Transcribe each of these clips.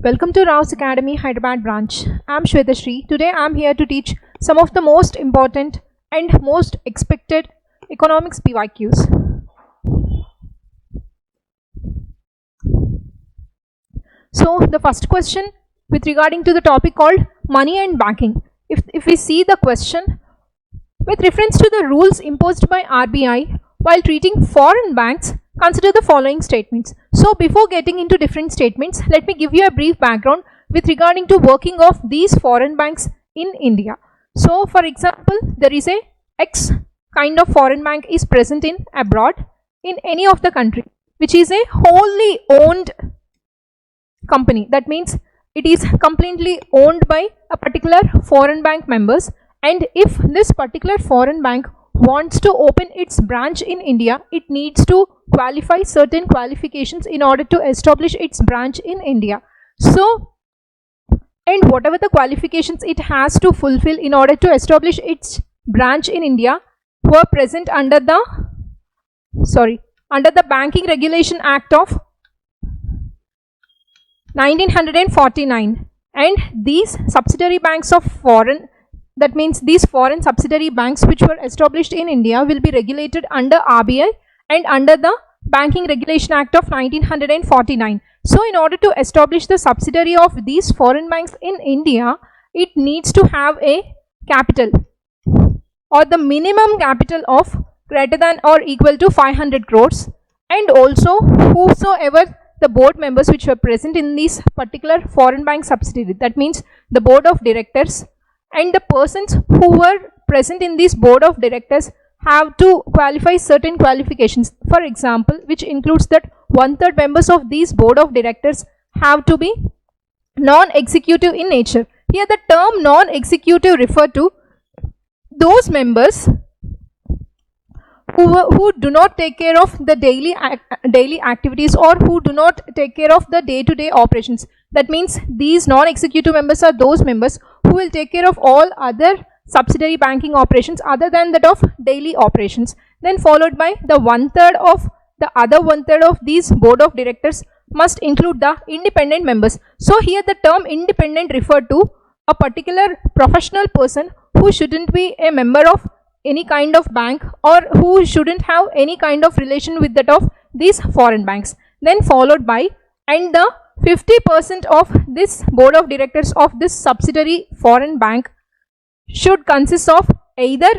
Welcome to Rao's Academy Hyderabad branch. I'm Shwetashri. Today I'm here to teach some of the most important and most expected economics PYQs. So the first question with regarding to the topic called money and banking. If we see the question, with reference to the rules imposed by RBI while treating foreign banks, consider the following statements. So before getting into different statements, let me give you a brief background with regarding to working of these foreign banks in India. So for example, there is a X kind of foreign bank is present in abroad in any of the country, which is a wholly owned company. That means it is completely owned by a particular foreign bank members, and if this particular foreign bank wants to open its branch in India, it needs to qualify certain qualifications in order to establish its branch in India. So, and whatever the qualifications it has to fulfill in order to establish its branch in India were present under the Banking Regulation Act of 1949, and these subsidiary banks of foreign, that means these foreign subsidiary banks which were established in India will be regulated under RBI and under the Banking Regulation Act of 1949. So in order to establish the subsidiary of these foreign banks in India, it needs to have a capital or the minimum capital of greater than or equal to 500 crores, and also whosoever the board members which were present in this particular foreign bank subsidiary, that means the board of directors and the persons who were present in this board of directors have to qualify certain qualifications. For example, which includes that 1/3 members of these board of directors have to be non-executive in nature. Here the term non-executive refer to those members who do not take care of the daily activities or who do not take care of the day-to-day operations. That means these non-executive members are those members who will take care of all other subsidiary banking operations other than that of daily operations. Then followed by the 1/3 of the other 1/3 of these board of directors must include the independent members. So here the term independent refer to a particular professional person who shouldn't be a member of any kind of bank or who shouldn't have any kind of relation with that of these foreign banks. Then followed by, and the 50% of this board of directors of this subsidiary foreign bank should consist of either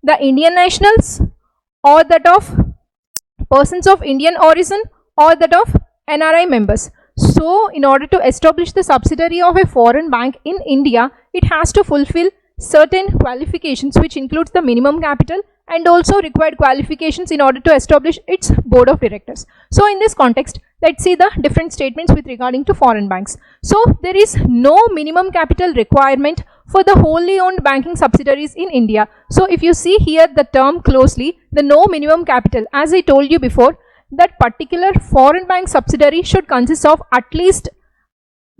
the Indian nationals or that of persons of Indian origin or that of NRI members. So in order to establish the subsidiary of a foreign bank in India, it has to fulfill certain qualifications which includes the minimum capital and also required qualifications in order to establish its board of directors. So in this context, let's see the different statements with regarding to foreign banks. So there is no minimum capital requirement for the wholly owned banking subsidiaries in India. So if you see here the term closely, the no minimum capital, as I told you before, that particular foreign bank subsidiary should consist of at least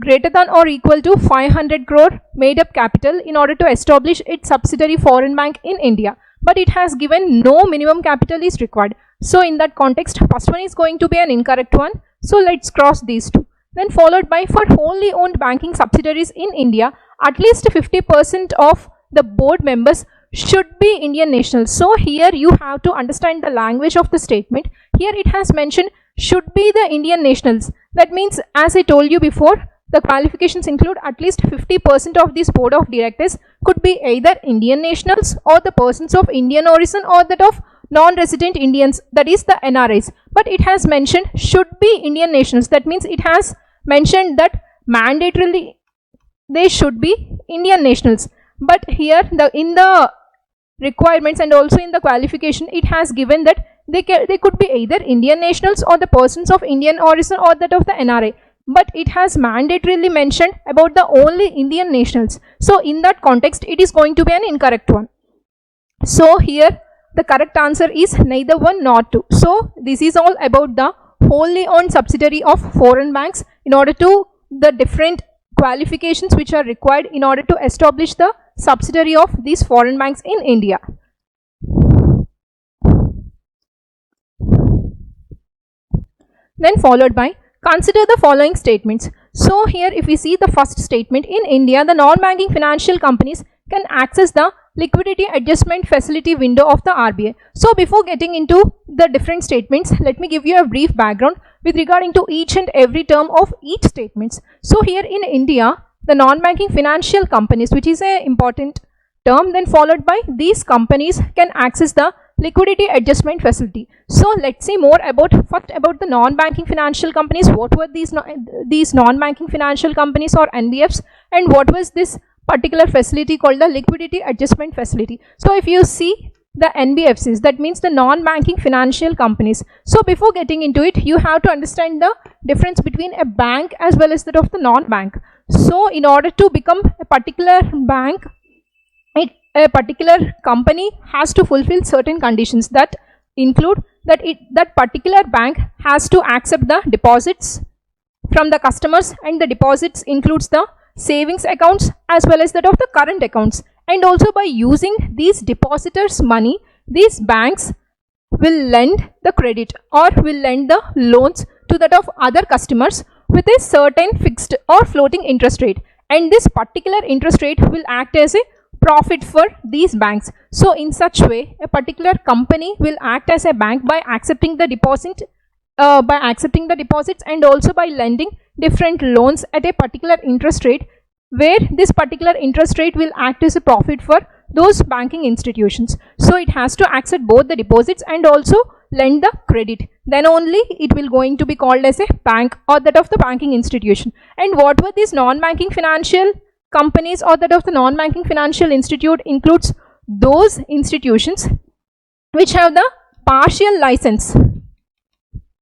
greater than or equal to 500 crore made up capital in order to establish its subsidiary foreign bank in India. But it has given no minimum capital is required. So in that context, first one is going to be an incorrect one. So let's cross these two. Then followed by, for wholly owned banking subsidiaries in India, at least 50% of the board members should be Indian nationals. So here you have to understand the language of the statement. Here it has mentioned should be the Indian nationals. That means, as I told you before, the qualifications include at least 50% of this board of directors could be either Indian nationals or the persons of Indian origin or that of non-resident Indians, that is the NRIs. But it has mentioned should be Indian nationals. That means it has mentioned that mandatorily they should be Indian nationals. But here in the requirements and also in the qualification, it has given that they could be either Indian nationals or the persons of Indian origin or that of the NRI. But it has mandatorily mentioned about the only Indian nationals. So in that context, it is going to be an incorrect one. So here the correct answer is neither one nor two. So this is all about the wholly owned subsidiary of foreign banks in order to the different qualifications which are required in order to establish the subsidiary of these foreign banks in India. Then followed by, consider the following statements. So here if we see the first statement, in India the non-banking financial companies can access the liquidity adjustment facility window of the RBI. So before getting into the different statements, let me give you a brief background with regarding to each and every term of each statements. So here in India, the non-banking financial companies, which is an important term, then followed by these companies can access the liquidity adjustment facility. So let's see more about first about the non-banking financial companies. What were these non-banking financial companies or NBFs, and what was this particular facility called the liquidity adjustment facility? So if you see the NBFCs, that means the non-banking financial companies. So before getting into it, you have to understand the difference between a bank as well as that of the non-bank. So in order to become a particular bank, a particular company has to fulfill certain conditions that include that particular bank has to accept the deposits from the customers, and the deposits includes the savings accounts as well as that of the current accounts. And also by using these depositors' money, these banks will lend the credit or will lend the loans to that of other customers with a certain fixed or floating interest rate, and this particular interest rate will act as a profit for these banks. So in such way, a particular company will act as a bank by accepting the deposits and also by lending different loans at a particular interest rate, where this particular interest rate will act as a profit for those banking institutions. So it has to accept both the deposits and also lend the credit. Then only it will going to be called as a bank or that of the banking institution. And what were these non-banking financial companies or that of the non-banking financial institute? Includes those institutions which have the partial license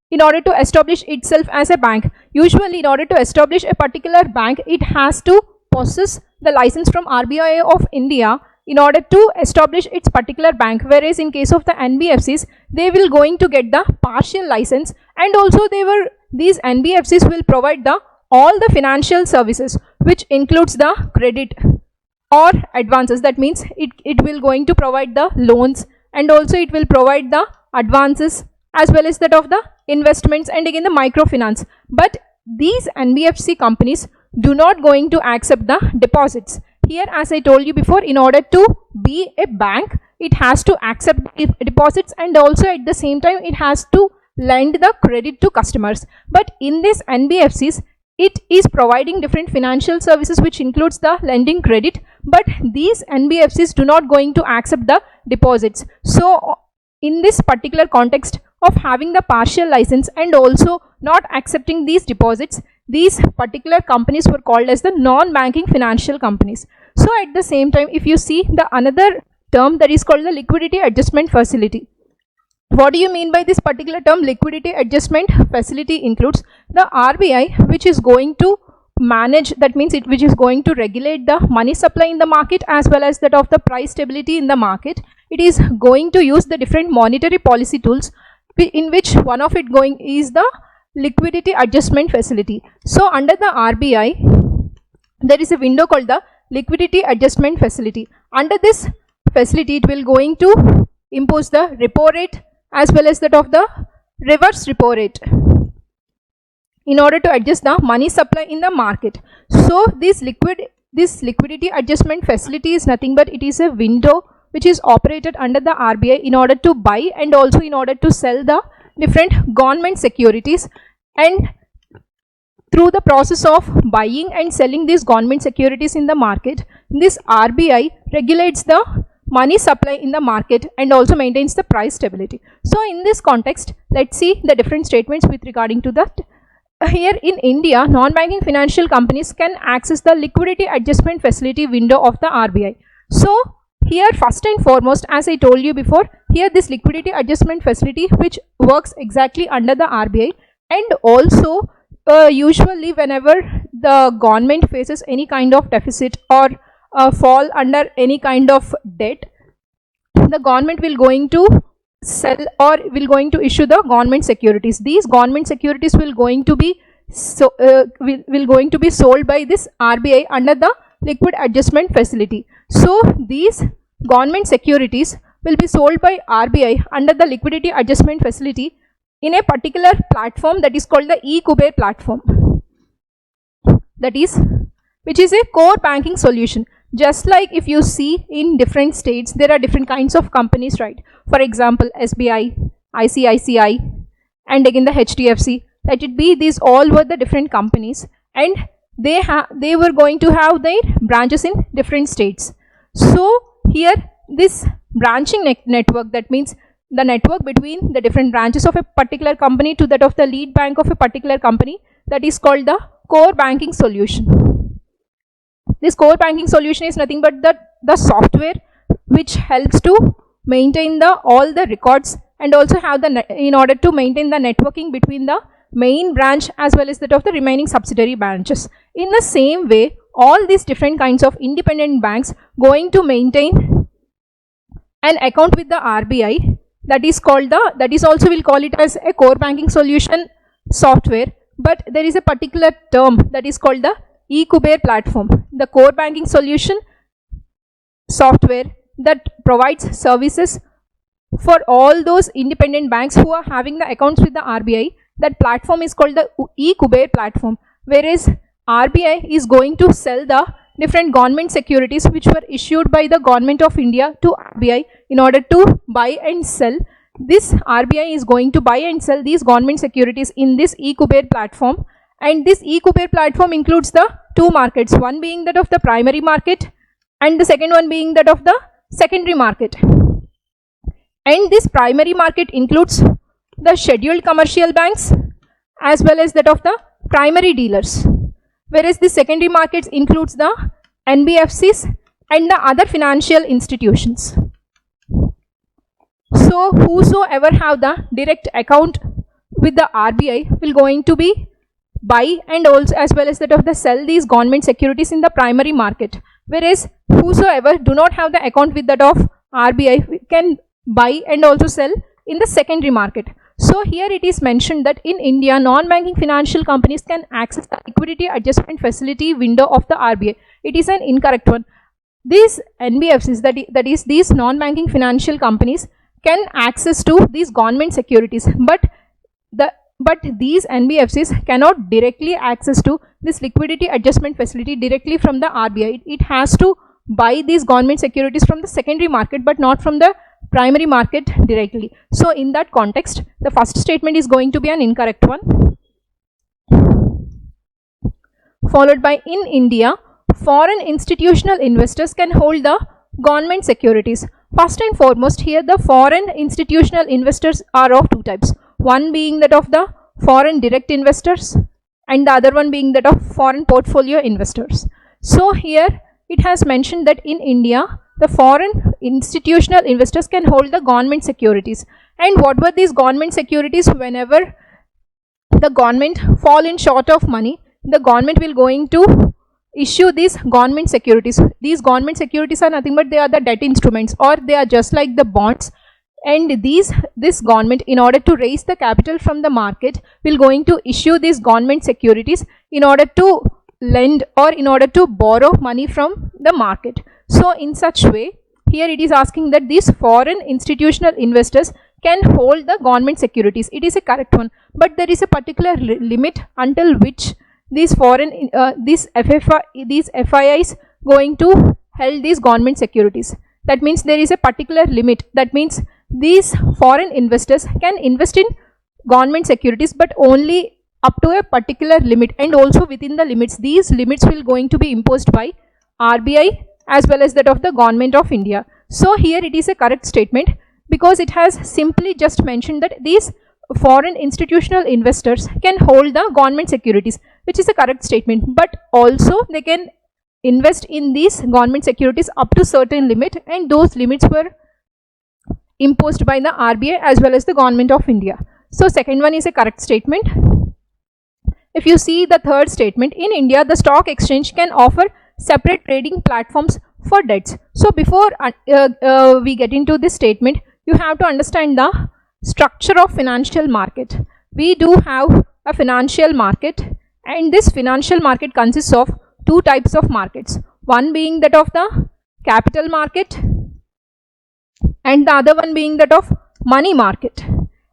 in order to establish itself as a bank. Usually in order to establish a particular bank, it has to possess the license from RBI of India in order to establish its particular bank, whereas in case of the NBFCs, they will going to get the partial license, and also these NBFCs will provide all the financial services, which includes the credit or advances. That means it will going to provide the loans, and also it will provide the advances as well as that of the investments and again the microfinance. But these NBFC companies do not going to accept the deposits. Here, as I told you before, in order to be a bank, it has to accept deposits and also at the same time it has to lend the credit to customers. But in this NBFCs, it is providing different financial services which includes the lending credit, but these NBFCs do not going to accept the deposits. So in this particular context of having the partial license and also not accepting these deposits, these particular companies were called as the non-banking financial companies. So at the same time, if you see the another term that is called the liquidity adjustment facility. What do you mean by this particular term? Liquidity adjustment facility includes the RBI, which is going to manage, that means which is going to regulate the money supply in the market as well as that of the price stability in the market. It is going to use the different monetary policy tools, in which one of it going is the liquidity adjustment facility. So under the RBI, there is a window called the liquidity adjustment facility. Under this facility, it will going to impose the repo rate as well as that of the reverse repo rate in order to adjust the money supply in the market. So this liquidity adjustment facility is nothing but it is a window which is operated under the RBI in order to buy and also in order to sell the different government securities. And through the process of buying and selling these government securities in the market, this RBI regulates the money supply in the market and also maintains the price stability. So in this context, let's see the different statements with regarding to that. Here in India, non-banking financial companies can access the liquidity adjustment facility window of the RBI. So here first and foremost, as I told you before, here this liquidity adjustment facility which works exactly under the RBI, and also usually whenever the government faces any kind of deficit or fall under any kind of debt, the government will going to sell or will going to issue the government securities. These government securities will going to be will going to be sold by this RBI under the liquid adjustment facility. So these government securities will be sold by RBI under the liquidity adjustment facility in a particular platform that is called the e-Kuber platform. that is, which is a core banking solution. Just like if you see in different states, there are different kinds of companies, right? For example, SBI, ICICI, and again the HDFC. Let it be, these all were the different companies, and they were going to have their branches in different states. So here this branching network, that means the network between the different branches of a particular company to that of the lead bank of a particular company, that is called the core banking solution. This core banking solution is nothing but the software which helps to maintain all the records and also have in order to maintain the networking between the main branch as well as that of the remaining subsidiary branches. In the same way, all these different kinds of independent banks going to maintain an account with the RBI, that is also we'll call it as a core banking solution software, but there is a particular term that is called the eKuber platform, the core banking solution software that provides services for all those independent banks who are having the accounts with the RBI. That platform is called the eKuber platform, whereas RBI is going to sell the different government securities which were issued by the government of India to RBI in order to buy and sell. This RBI is going to buy and sell these government securities in this eKuber platform, and this eKuber platform includes the two markets, one being that of the primary market and the second one being that of the secondary market. And this primary market includes the scheduled commercial banks as well as that of the primary dealers, whereas the secondary markets includes the NBFCs and the other financial institutions. So whosoever have the direct account with the RBI will going to be buy and also as well as that of the sell these government securities in the primary market, whereas whosoever do not have the account with that of RBI can buy and also sell in the secondary market. So here it is mentioned that in India, non-banking financial companies can access the liquidity adjustment facility window of the RBI. It is an incorrect one. These NBFCs, that is these non-banking financial companies, can access to these government securities, but these NBFCs cannot directly access to this liquidity adjustment facility directly from the RBI. It has to buy these government securities from the secondary market but not from the primary market directly. So in that context, the first statement is going to be an incorrect one. Followed by, in India, foreign institutional investors can hold the government securities. First and foremost, here the foreign institutional investors are of two types. One being that of the foreign direct investors and the other one being that of foreign portfolio investors. So here it has mentioned that in India, the foreign institutional investors can hold the government securities. And what were these government securities? Whenever the government fall in short of money, the government will going to issue these government securities. These government securities are nothing but they are the debt instruments, or they are just like the bonds. And this government, in order to raise the capital from the market, will going to issue these government securities in order to lend or in order to borrow money from the market. So in such way, here it is asking that these foreign institutional investors can hold the government securities. It is a correct one, but there is a particular limit until which these foreign these FIIs going to hold these government securities. That means there is a particular limit. That means these foreign investors can invest in government securities, but only up to a particular limit, and also within the limits. These limits will going to be imposed by RBI as well as that of the government of India. So here it is a correct statement, because it has simply just mentioned that these foreign institutional investors can hold the government securities, which is a correct statement, but also they can invest in these government securities up to certain limit, and those limits were imposed by the RBI as well as the government of India. So second one is a correct statement. If you see the third statement, in India the stock exchange can offer separate trading platforms for debts. So before we get into this statement, you have to understand the structure of financial market. We do have a financial market, and this financial market consists of two types of markets. One being that of the capital market and the other one being that of money market.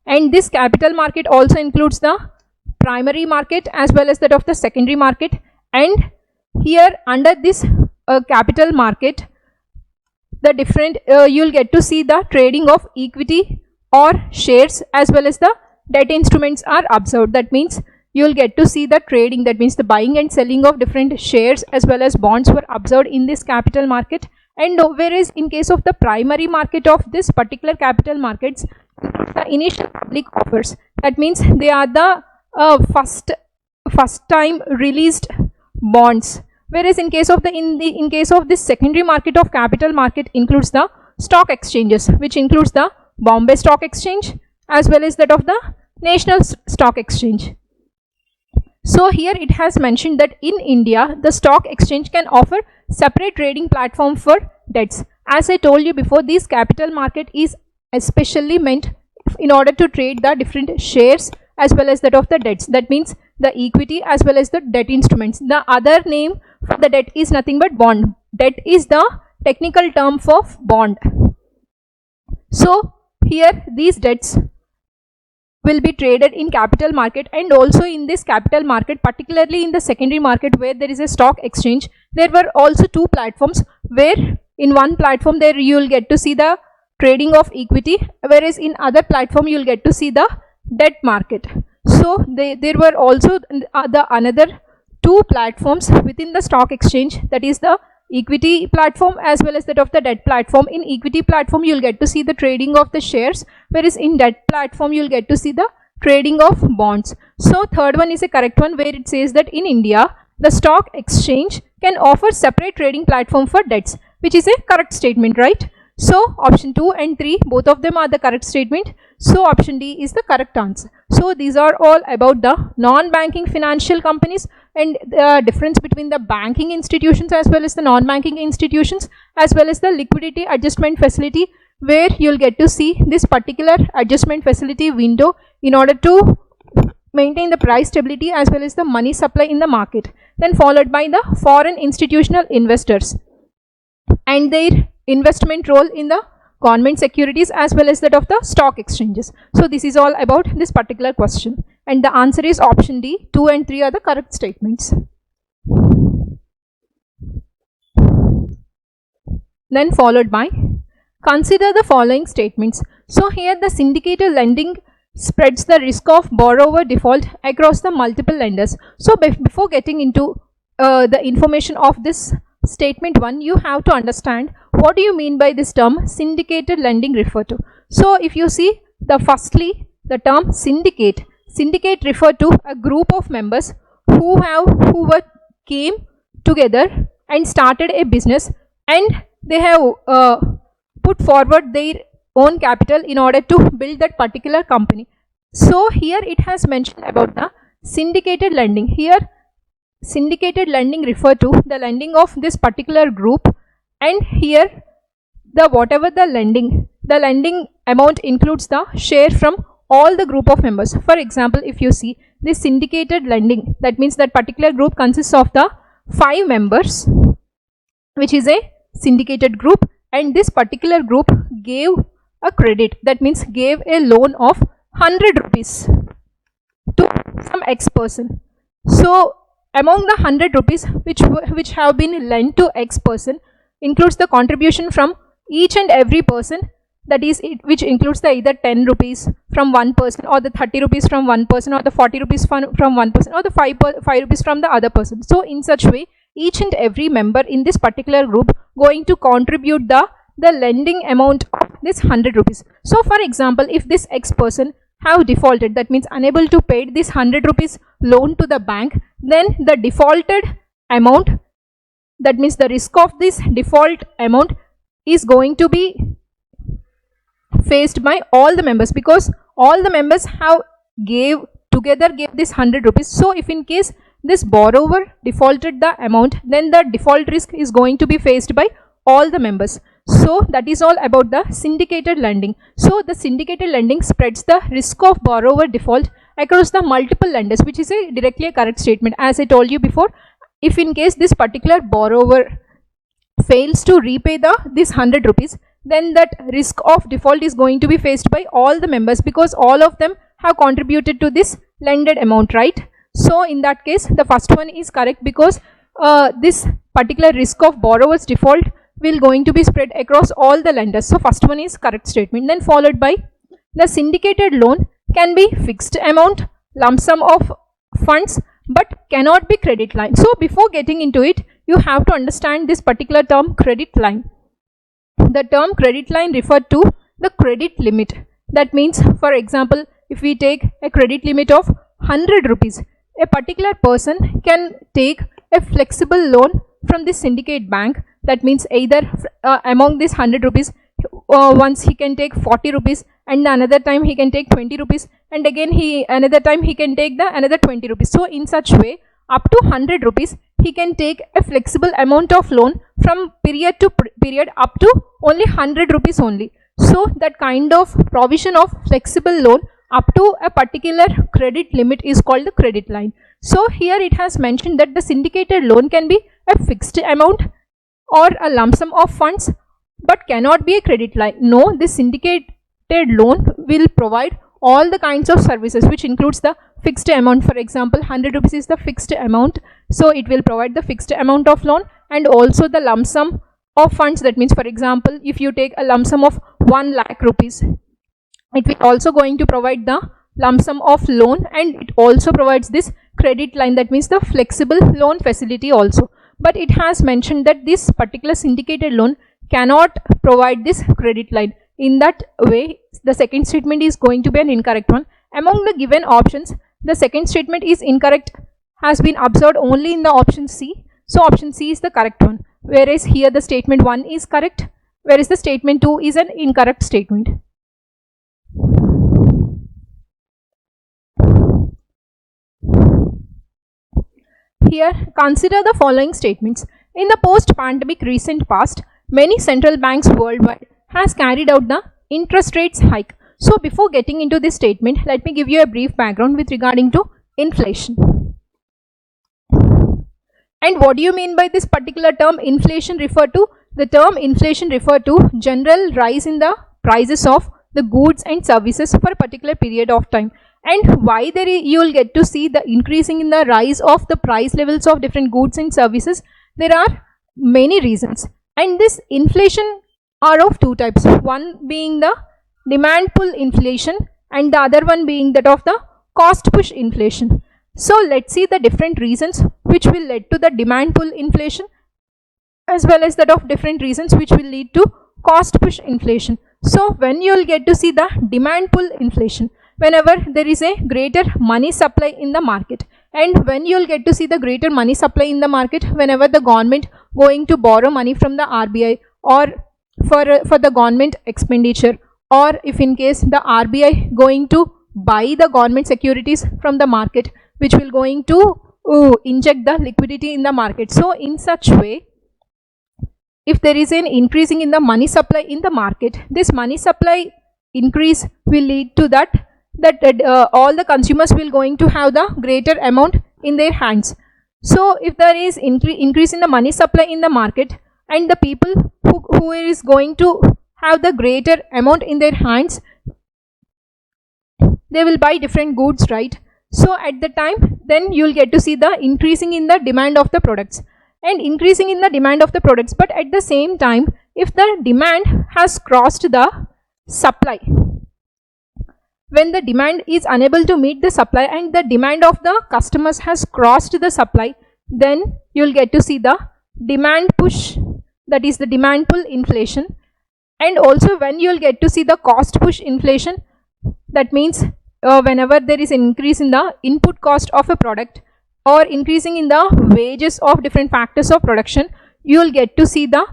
And this capital market also includes the primary market as well as that of the secondary market, And here under this capital market, the different you'll get to see the trading of equity or shares as well as the debt instruments are observed. That means you'll get to see the trading, that means the buying and selling of different shares as well as bonds were observed in this capital market. And whereas in case of the primary market of this particular capital markets, the initial public offers, that means they are the first time released bonds. Whereas in case of in case of this secondary market of capital market includes the stock exchanges, which includes the Bombay Stock Exchange as well as that of the National Stock Exchange. So here it has mentioned that in India, the stock exchange can offer separate trading platform for debts. As I told you before, this capital market is especially meant in order to trade the different shares as well as that of the debts. That means the equity as well as the debt instruments. The other name for the debt is nothing but bond. Debt is the technical term for bond. So here these debts will be traded in capital market, and also in this capital market, particularly in the secondary market where there is a stock exchange, there were also two platforms where in one platform there you will get to see the trading of equity, whereas in other platform you will get to see the debt market. So there were also the another two platforms within the stock exchange, that is the equity platform as well as that of the debt platform. In equity platform you will get to see the trading of the shares, whereas in debt platform you will get to see the trading of bonds. So third one is a correct one, where it says that in India the stock exchange can offer separate trading platform for debts, which is a correct statement, right? So option 2 and 3 both of them are the correct statement. So option D is the correct answer. So these are all about the non-banking financial companies and the difference between the banking institutions as well as the non-banking institutions, as well as the liquidity adjustment facility, where you'll get to see this particular adjustment facility window in order to maintain the price stability as well as the money supply in the market. Then followed by the foreign institutional investors and their investment role in the government securities as well as that of the stock exchanges. So this is all about this particular question, and the answer is option D. 2 and 3 are the correct statements. Then followed by, consider the following statements. So here the syndicated lending spreads the risk of borrower default across the multiple lenders. So before getting into the information of this statement 1, you have to understand what do you mean by this term syndicated lending refer to. So if you see firstly the term syndicate refer to a group of members who came together and started a business, and they have put forward their own capital in order to build that particular company. So here it has mentioned about the syndicated lending. Here syndicated lending refer to the lending of this particular group, and here the whatever the lending amount includes the share from all the group of members. For example, if you see this syndicated lending, that means that particular group consists of the 5 members, which is a syndicated group, and this particular group gave a credit, that means gave a loan of 100 rupees to some X person. So among the 100 rupees which have been lent to X person includes the contribution from each and every person, that is which includes the either 10 rupees from one person, or the 30 rupees from one person, or the 40 rupees from one person, or the 5 rupees from the other person. So in such way each and every member in this particular group going to contribute the lending amount of this 100 rupees. So for example, if this X person have defaulted, that means unable to pay this 100 rupees loan to the bank, then the defaulted amount, that means the risk of this default amount is going to be faced by all the members, because all the members have gave this 100 rupees. So if in case this borrower defaulted the amount, then the default risk is going to be faced by all the members. So that is all about the syndicated lending. So the syndicated lending spreads the risk of borrower default across the multiple lenders, which is directly a correct statement. As I told you before, if in case this particular borrower fails to repay this 100 rupees, then that risk of default is going to be faced by all the members, because all of them have contributed to this lended amount, right? So in that case, the first one is correct, because this particular risk of borrower's default will going to be spread across all the lenders. So first one is correct statement. Then followed by, the syndicated loan can be fixed amount, lump sum of funds, but cannot be credit line. So before getting into it, you have to understand this particular term, credit line. The term credit line referred to the credit limit. That means, for example, if we take a credit limit of 100 rupees, a particular person can take a flexible loan from the syndicate bank. That means either among this 100 rupees, once he can take 40 rupees, and another time he can take 20 rupees, and again another time he can take the another 20 rupees. So in such way, up to 100 rupees he can take a flexible amount of loan from period to period up to only 100 rupees only. So that kind of provision of flexible loan up to a particular credit limit is called the credit line. So here it has mentioned that the syndicated loan can be a fixed amount or a lump sum of funds, but cannot be a credit line. No, this syndicated loan will provide all the kinds of services, which includes the fixed amount. For example, 100 rupees is the fixed amount, so it will provide the fixed amount of loan and also the lump sum of funds. That means, for example, if you take a lump sum of 1 lakh rupees, it will also going to provide the lump sum of loan, and it also provides this credit line, that means the flexible loan facility also. But it has mentioned that this particular syndicated loan cannot provide this credit line. In that way, the second statement is going to be an incorrect one. Among the given options, the second statement is incorrect, has been observed only in the option C. So option C is the correct one, whereas here the statement 1 is correct, whereas the statement 2 is an incorrect statement. Here, consider the following statements. In the post-pandemic recent past, many central banks worldwide has carried out the interest rates hike. So before getting into this statement, let me give you a brief background with regarding to inflation. And what do you mean by this particular term inflation referred to? The term inflation referred to general rise in the prices of the goods and services for a particular period of time. And why there you will get to see the increasing in the rise of the price levels of different goods and services. There are many reasons, and this inflation are of two types, one being the demand pull inflation and the other one being that of the cost push inflation. So let's see the different reasons which will lead to the demand pull inflation as well as that of different reasons which will lead to cost push inflation. So when you will get to see the demand pull inflation, whenever there is a greater money supply in the market, and when you will get to see the greater money supply in the market, whenever the government going to borrow money from the RBI or for the government expenditure, or if in case the RBI going to buy the government securities from the market, which will going to inject the liquidity in the market. So in such way, if there is an increasing in the money supply in the market, this money supply increase will lead to that all the consumers will going to have the greater amount in their hands. So if there is increase in the money supply in the market, and the people who is going to have the greater amount in their hands, they will buy different goods, right? So at the time, then you will get to see the increasing in the demand of the products and increasing in the demand of the products. But at the same time, if the demand has crossed the supply, when the demand is unable to meet the supply and the demand of the customers has crossed the supply, then you will get to see the demand push, that is the demand pull inflation. And also when you will get to see the cost push inflation, that means whenever there is an increase in the input cost of a product or increasing in the wages of different factors of production, you will get to see the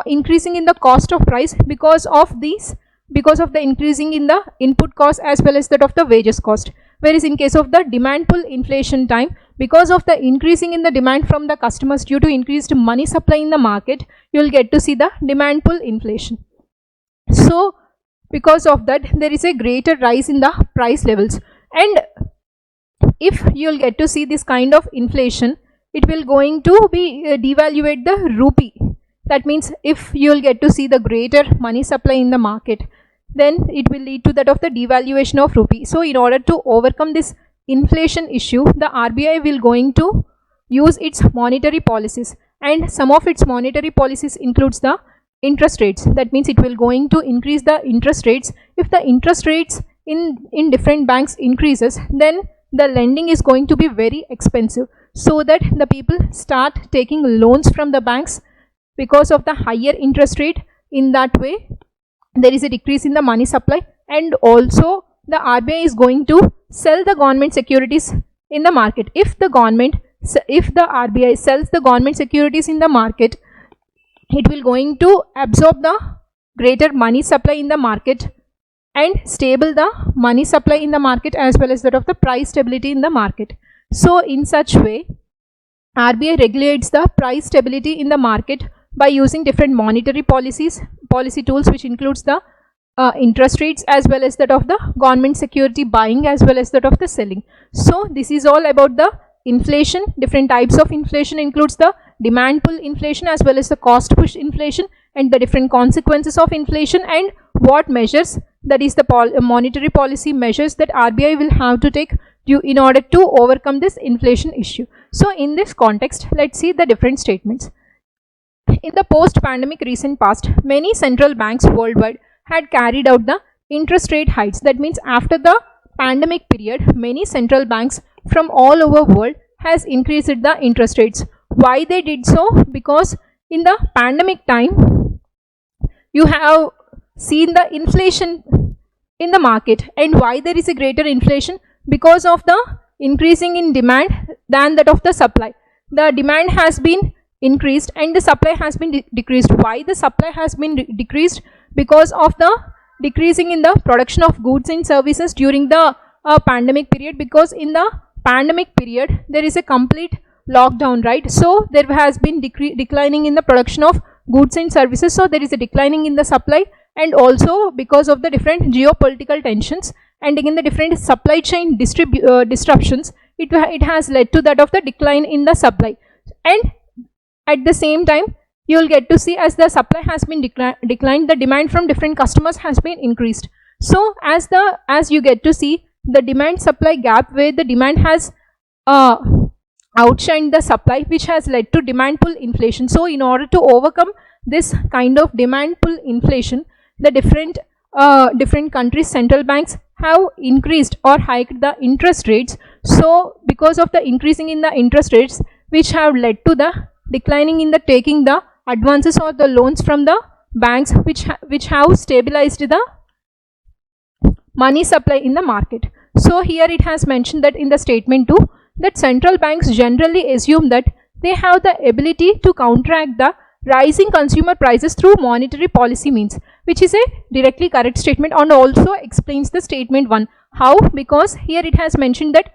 increasing in the cost of price because of the increasing in the input cost as well as that of the wages cost. Whereas in case of the demand pull inflation time, because of the increasing in the demand from the customers due to increased money supply in the market, you will get to see the demand pull inflation. So because of that, there is a greater rise in the price levels, and if you will get to see this kind of inflation, it will going to be devaluate the rupee. That means if you will get to see the greater money supply in the market, then it will lead to that of the devaluation of rupee. So in order to overcome this inflation issue, the RBI will going to use its monetary policies, and some of its monetary policies includes the interest rates. That means it will going to increase the interest rates. If the interest rates in different banks increases, then the lending is going to be very expensive, so that the people start taking loans from the banks because of the higher interest rate. In that way, there is a decrease in the money supply, and also the RBI is going to sell the government securities in the market. If the RBI sells the government securities in the market, it will going to absorb the greater money supply in the market and stable the money supply in the market as well as that of the price stability in the market. So in such way, RBI regulates the price stability in the market by using different monetary policy tools, which includes the interest rates as well as that of the government security buying as well as that of the selling. So this is all about the inflation. Different types of inflation includes the demand pull inflation as well as the cost push inflation, and the different consequences of inflation and what measures, that is the monetary policy measures that RBI will have to take in order to overcome this inflation issue. So in this context, let's see the different statements. In the post-pandemic recent past, many central banks worldwide had carried out the interest rate hikes. That means after the pandemic period, many central banks from all over world has increased the interest rates. Why they did so? Because in the pandemic time, you have seen the inflation in the market. And why there is a greater inflation? Because of the increasing in demand than that of the supply. The demand has been increased and the supply has been decreased. Why the supply has been decreased? Because of the decreasing in the production of goods and services during the pandemic period. Because in the pandemic period, there is a complete lockdown, right? So there has been declining in the production of goods and services. So there is a declining in the supply, and also because of the different geopolitical tensions and again the different supply chain disruptions, it has led to that of the decline in the supply. And at the same time, you will get to see as the supply has been declined, the demand from different customers has been increased. So as you get to see the demand supply gap, where the demand has outshined the supply, which has led to demand pull inflation. So in order to overcome this kind of demand pull inflation, the different countries' central banks have increased or hiked the interest rates. So because of the increasing in the interest rates, which have led to the declining in the taking the advances or the loans from the banks, which have stabilized the money supply in the market. So here it has mentioned that in the statement 2, that central banks generally assume that they have the ability to counteract the rising consumer prices through monetary policy means, which is a directly correct statement and also explains the statement 1. How? Because here it has mentioned that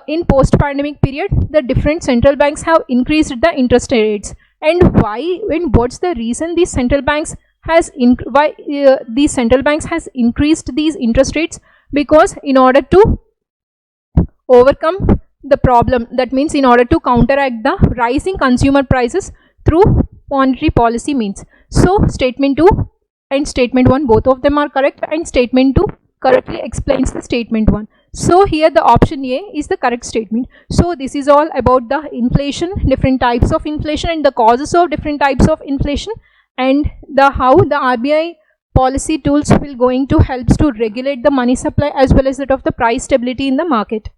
in post-pandemic period, the different central banks have increased the interest rates. And why? And what's the reason these central banks has these central banks has increased these interest rates? Because in order to overcome the problem, that means in order to counteract the rising consumer prices through monetary policy means. So statement 2 and statement 1, both of them are correct, and statement 2 correctly explains the statement 1. So here the option A is the correct statement. So this is all about the inflation, different types of inflation and the causes of different types of inflation, and how the RBI policy tools will going to helps to regulate the money supply as well as that of the price stability in the market.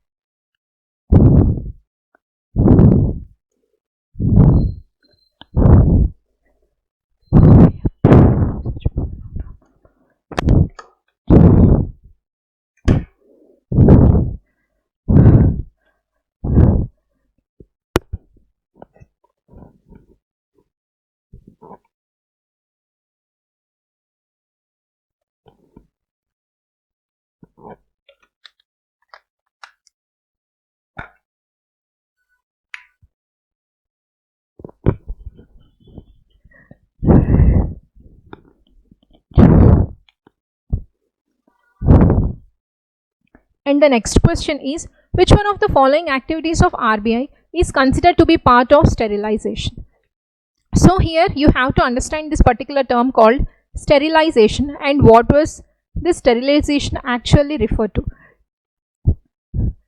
And the next question is, which one of the following activities of RBI is considered to be part of sterilization? So here you have to understand this particular term called sterilization and what was this sterilization actually referred to.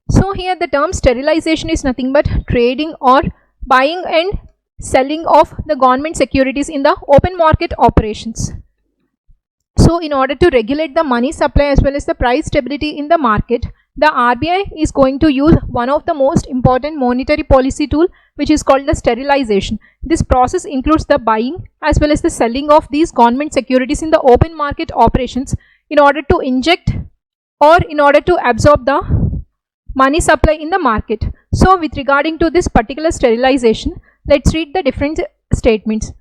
So here the term sterilization is nothing but trading or buying and selling of the government securities in the open market operations. So in order to regulate the money supply as well as the price stability in the market, the RBI is going to use one of the most important monetary policy tool, which is called the sterilization. This process includes the buying as well as the selling of these government securities in the open market operations in order to inject or in order to absorb the money supply in the market. So with regarding to this particular sterilization, let's read the different statements.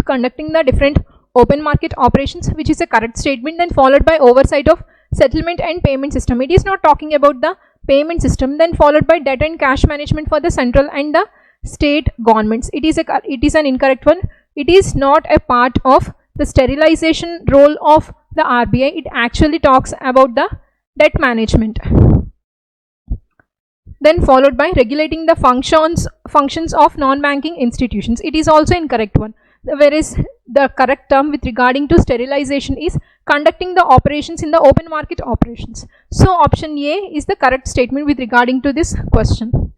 Conducting the different open market operations, which is a correct statement, then followed by oversight of settlement and payment system. It is not talking about the payment system. Then followed by debt and cash management for the central and the state governments. It is an incorrect one. It is not a part of the sterilization role of the RBI. It actually talks about the debt management. Then followed by regulating the functions of non-banking institutions. It is also incorrect one. Whereas the correct term with regarding to sterilization is conducting the operations in the open market operations. So option A is the correct statement with regarding to this question.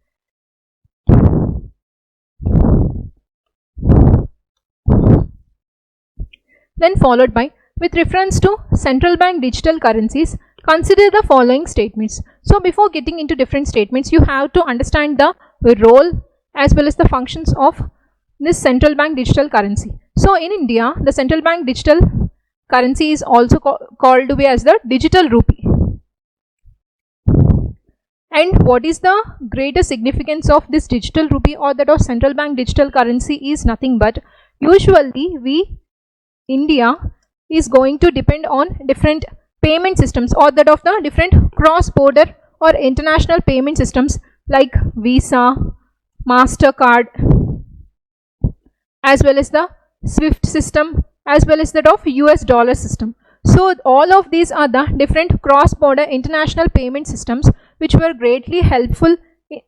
Then followed by, with reference to central bank digital currencies, consider the following statements. So before getting into different statements, you have to understand the role as well as the functions of this central bank digital currency. So in India, the central bank digital currency is also called to be as the digital rupee. And what is the greater significance of this digital rupee or that of central bank digital currency is nothing but, usually India is going to depend on different payment systems or that of the different cross-border or international payment systems like Visa, MasterCard, as well as the SWIFT system, as well as that of US dollar system. So all of these are the different cross-border international payment systems which are greatly helpful in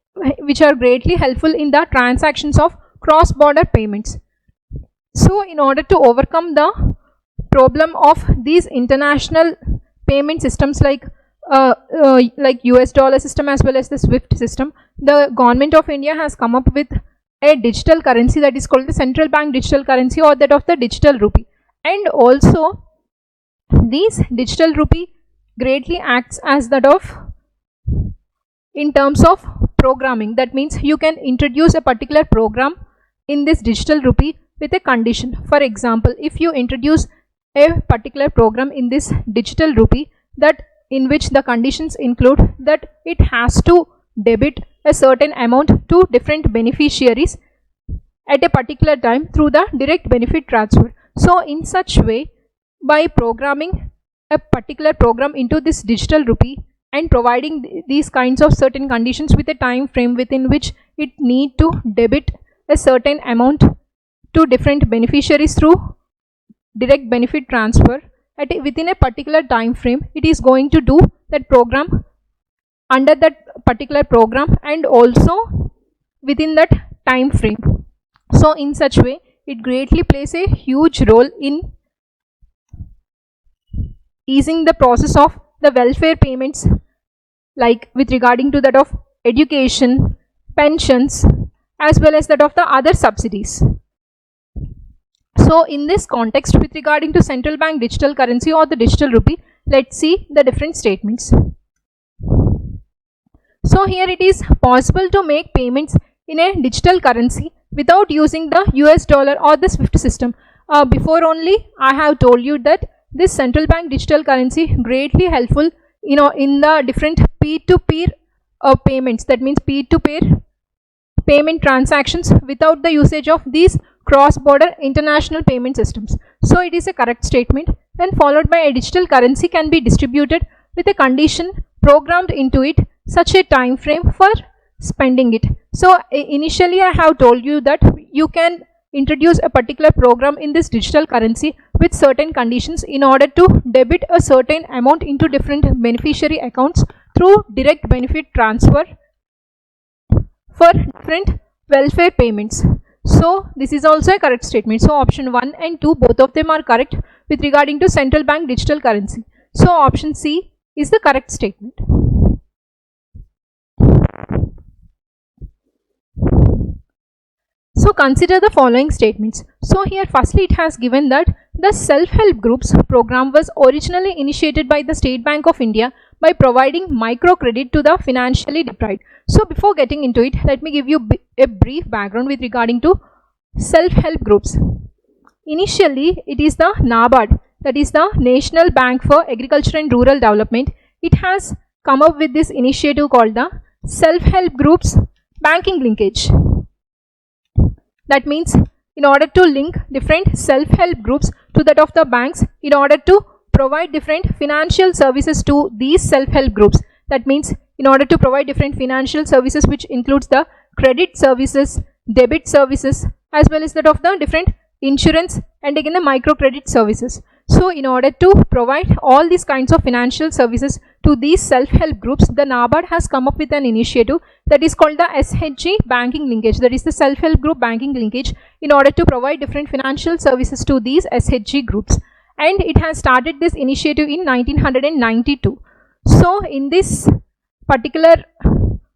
the transactions of cross-border payments. So in order to overcome the problem of these international payment systems like US dollar system as well as the SWIFT system, the government of India has come up with a digital currency that is called the central bank digital currency or that of the digital rupee. And also these digital rupee greatly acts as that of in terms of programming. That means you can introduce a particular program in this digital rupee with a condition. For example, if you introduce a particular program in this digital rupee that in which the conditions include that it has to debit a certain amount to different beneficiaries at a particular time through the direct benefit transfer. So in such way, by programming a particular program into this digital rupee and providing these kinds of certain conditions with a time frame within which it need to debit a certain amount to different beneficiaries through direct benefit transfer within a particular time frame, it is going to do that program under that particular program and also within that time frame. So in such way, it greatly plays a huge role in easing the process of the welfare payments, like with regarding to that of education, pensions, as well as that of the other subsidies. So in this context, with regarding to central bank digital currency or the digital rupee, let's see the different statements. So here it is possible to make payments in a digital currency without using the US dollar or the SWIFT system. Before only I have told you that this central bank digital currency greatly helpful in the different peer-to-peer payments. That means peer-to-peer payment transactions without the usage of these cross-border international payment systems. So it is a correct statement. Then followed by a digital currency can be distributed with a condition programmed into it such a time frame for spending it. So initially I have told you that you can introduce a particular program in this digital currency with certain conditions in order to debit a certain amount into different beneficiary accounts through direct benefit transfer for different welfare payments. So this is also a correct statement. So option 1 and 2, both of them are correct with regarding to central bank digital currency. So option C is the correct statement. So consider the following statements. So here firstly it has given that the self-help groups program was originally initiated by the State Bank of India by providing microcredit to the financially deprived. So before getting into it, let me give you a brief background with regarding to self-help groups. Initially it is the NABARD, that is the National Bank for Agriculture and Rural Development. It has come up with this initiative called the self-help groups banking linkage. That means in order to link different self-help groups to that of the banks, in order to provide different financial services to these self-help groups. That means in order to provide different financial services, which includes the credit services, debit services, as well as that of the different insurance and again the microcredit services. So in order to provide all these kinds of financial services to these self-help groups, the NABARD has come up with an initiative that is called the SHG banking linkage, that is the self-help group banking linkage, in order to provide different financial services to these SHG groups. And it has started this initiative in 1992. So in this particular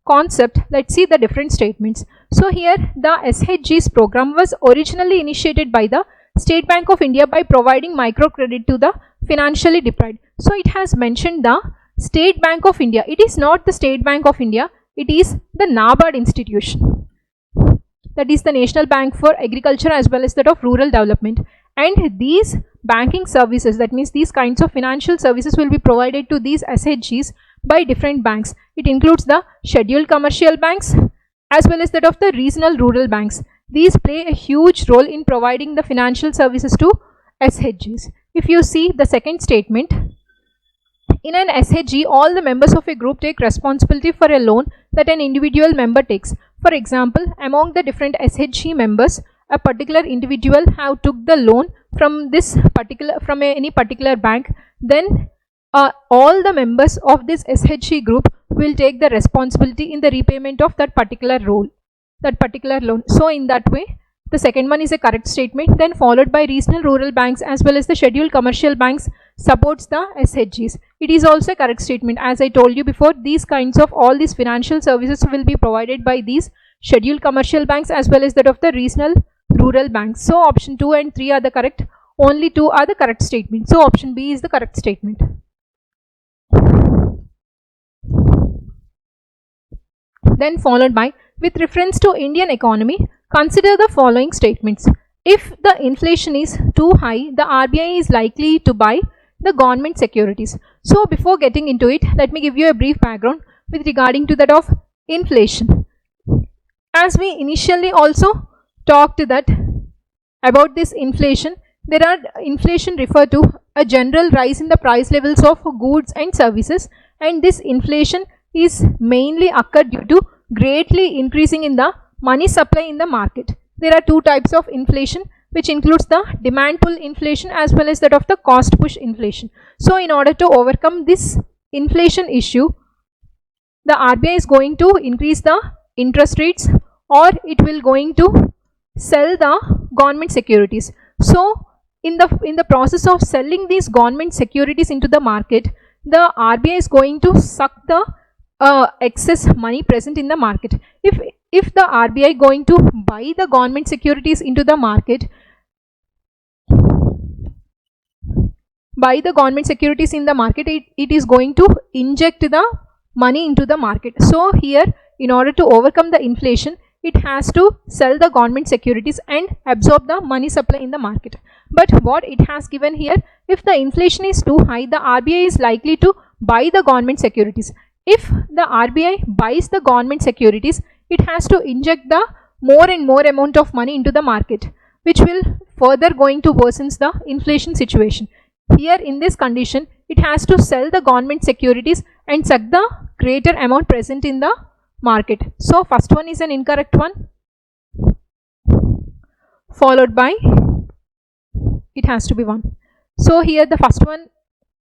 concept, let's see the different statements. So here the SHG's program was originally initiated by the State Bank of India by providing microcredit to the financially deprived. So it has mentioned the State Bank of India. It is not the State Bank of India, it is the NABARD institution. That is the National Bank for Agriculture as well as that of Rural Development. And these banking services, that means these kinds of financial services, will be provided to these SHGs by different banks. It includes the scheduled commercial banks as well as that of the regional rural banks. These play a huge role in providing the financial services to SHGs. If you see the second statement, in an SHG, all the members of a group take responsibility for a loan that an individual member takes. For example, among the different SHG members, a particular individual have took the loan from any particular bank, then all the members of this SHG group will take the responsibility in the repayment of that particular loan. So in that way, the second one is a correct statement. Then followed by regional rural banks as well as the scheduled commercial banks supports the SHGs. It is also a correct statement. As I told you before, these kinds of all these financial services will be provided by these scheduled commercial banks as well as that of the regional rural banks. So option 2 and 3 are the correct. Only 2 are the correct statements. So option B is the correct statement. Then followed by, with reference to Indian economy, consider the following statements. If the inflation is too high, the RBI is likely to buy the government securities. So before getting into it, let me give you a brief background with regarding to that of inflation. As we initially also talked that about this inflation, inflation refer to a general rise in the price levels of goods and services, and this inflation is mainly occurred due to greatly increasing in the money supply in the market. There are two types of inflation, which includes the demand pull inflation as well as that of the cost push inflation. So in order to overcome this inflation issue, the RBI is going to increase the interest rates, or it will going to sell the government securities. So in the process of selling these government securities into the market, the RBI is going to suck the excess money present in the market. If the RBI going to buy the government securities into the market, it is going to inject the money into the market. So here, in order to overcome the inflation, it has to sell the government securities and absorb the money supply in the market. But what it has given here, if the inflation is too high, the RBI is likely to buy the government securities. If the RBI buys the government securities, it has to inject the more and more amount of money into the market, which will further going to worsen the inflation situation. Here in this condition, it has to sell the government securities and suck the greater amount present in the market. So first one is an incorrect one, followed by, it has to be 1. So here the first one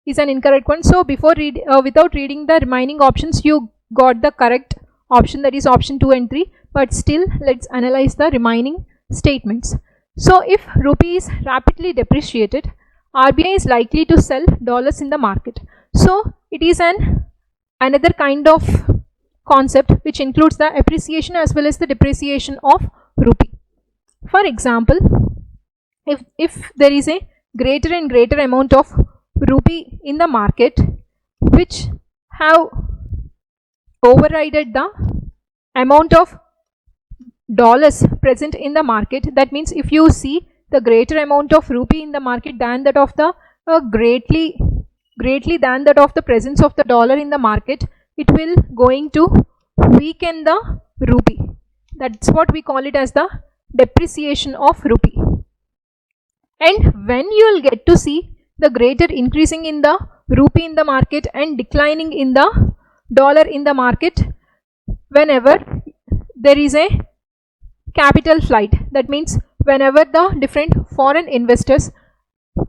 is an incorrect one. So before without reading the remaining options, you got the correct option, that is option 2 and 3. But still, let's analyze the remaining statements. So if rupee is rapidly depreciated, RBI is likely to sell dollars in the market. So it is another kind of concept which includes the appreciation as well as the depreciation of rupee. For example, if there is a greater and greater amount of rupee in the market which have overridden the amount of dollars present in the market, that means if you see the greater amount of rupee in the market than that of the greatly than that of the presence of the dollar in the market, it will going to weaken the rupee. That's what we call it as the depreciation of rupee. And when you will get to see the greater increasing in the rupee in the market and declining in the dollar in the market, whenever there is a capital flight, that means whenever the different foreign investors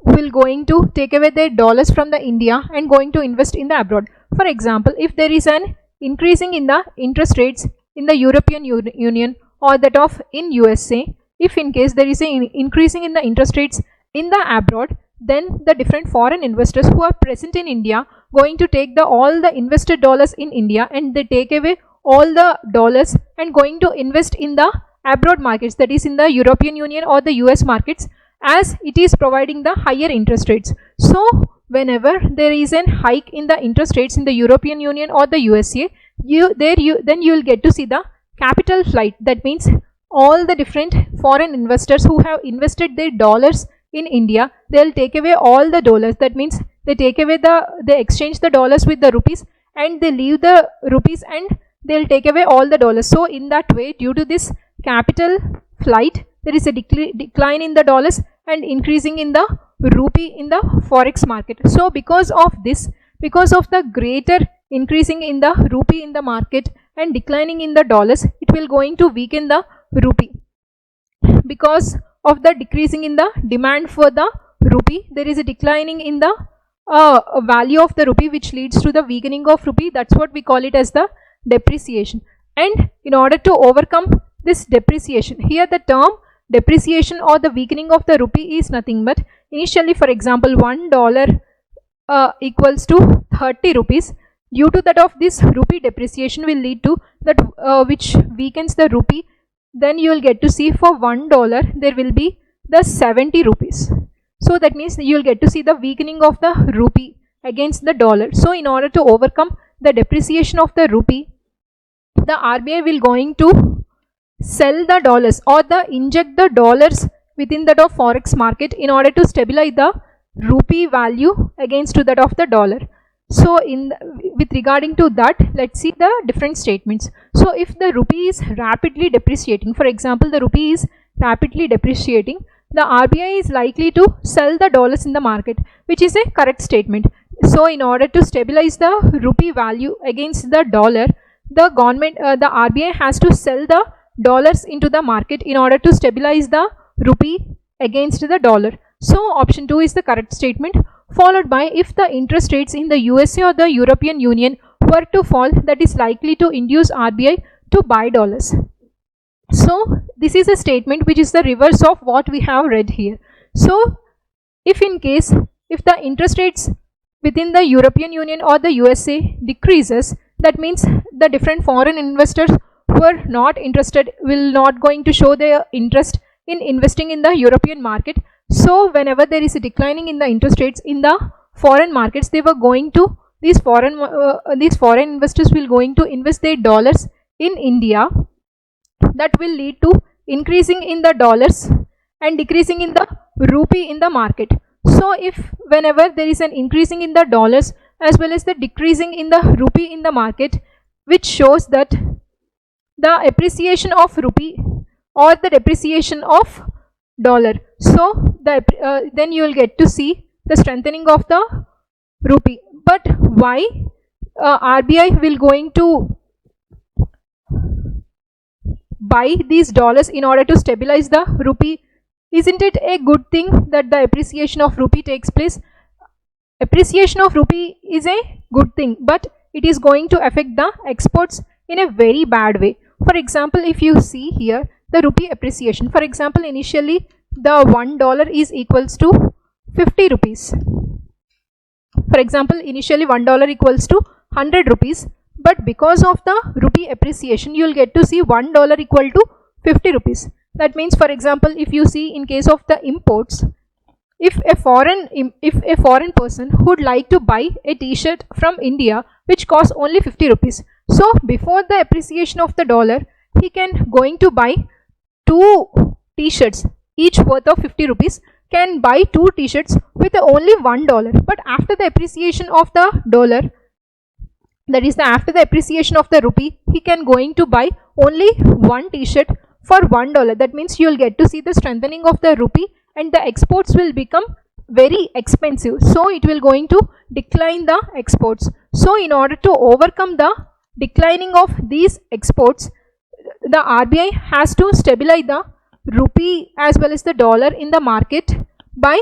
will going to take away their dollars from the India and going to invest in the abroad. For example, if there is an increasing in the interest rates in the European Union or that of in USA, if in case there is an increasing in the interest rates in the abroad, then the different foreign investors who are present in India going to take all the invested dollars in India and they take away all the dollars and going to invest in the abroad markets, that is in the European Union or the US markets, as it is providing the higher interest rates. So whenever there is a hike in the interest rates in the European Union or the USA, then you will get to see the capital flight. That means all the different foreign investors who have invested their dollars in India, they will take away all the dollars. That means they take away they exchange the dollars with the rupees and they leave the rupees and they will take away all the dollars. So in that way, due to this capital flight, there is a decline in the dollars and increasing in the rupee in the forex market. So because of this, because of the greater increasing in the rupee in the market and declining in the dollars, it will going to weaken the rupee. Because of the decreasing in the demand for the rupee, there is a declining in the value of the rupee, which leads to the weakening of rupee. That's what we call it as the depreciation. And in order to overcome this depreciation, here the term depreciation or the weakening of the rupee is nothing but, initially for example $1 equals to 30 rupees. Due to that of this rupee depreciation will lead to that which weakens the rupee, then you will get to see for $1 there will be the 70 rupees. So that means you will get to see the weakening of the rupee against the dollar. So in order to overcome the depreciation of the rupee, the RBI will going to sell the dollars or inject the dollars within that of forex market in order to stabilize the rupee value against to that of the dollar. So with regarding to that, let's see the different statements. So if the rupee is rapidly depreciating, for example the rupee is rapidly depreciating, the RBI is likely to sell the dollars in the market, which is a correct statement. So in order to stabilize the rupee value against the dollar, the government, the RBI has to sell the dollars into the market in order to stabilize the rupee against the dollar. So option 2 is the correct statement, followed by if the interest rates in the USA or the European Union were to fall, that is likely to induce RBI to buy dollars. So this is a statement which is the reverse of what we have read here. So if in case if the interest rates within the European Union or the USA decreases, that means the different foreign investors who are not interested will not going to show their interest in investing in the European market. So whenever there is a declining in the interest rates in the foreign markets, they were going to these foreign investors will going to invest their dollars in India. That will lead to increasing in the dollars and decreasing in the rupee in the market. So if whenever there is an increasing in the dollars as well as the decreasing in the rupee in the market, which shows that the appreciation of rupee or the depreciation of dollar, so then you will get to see the strengthening of the rupee. But why RBI will going to buy these dollars in order to stabilize the rupee? Isn't it a good thing that the appreciation of rupee takes place? Appreciation of rupee is a good thing, but it is going to affect the exports in a very bad way. For example, if you see here the rupee appreciation, for example initially the $1 is equals to 50 rupees. For example, initially $1 equals to 100 rupees, but because of the rupee appreciation, you will get to see $1 equal to 50 rupees. That means, for example, if you see in case of the imports, if a foreign person would like to buy a t-shirt from India which costs only 50 rupees, so before the appreciation of the dollar, he can going to buy 2 t-shirts each worth of 50 rupees, can buy 2 t-shirts with only $1. But after the appreciation of the dollar, that is after the appreciation of the rupee, he can going to buy only 1 t-shirt for $1. That means you will get to see the strengthening of the rupee and the exports will become very expensive. So it will going to decline the exports. So in order to overcome the declining of these exports, the RBI has to stabilize the rupee as well as the dollar in the market by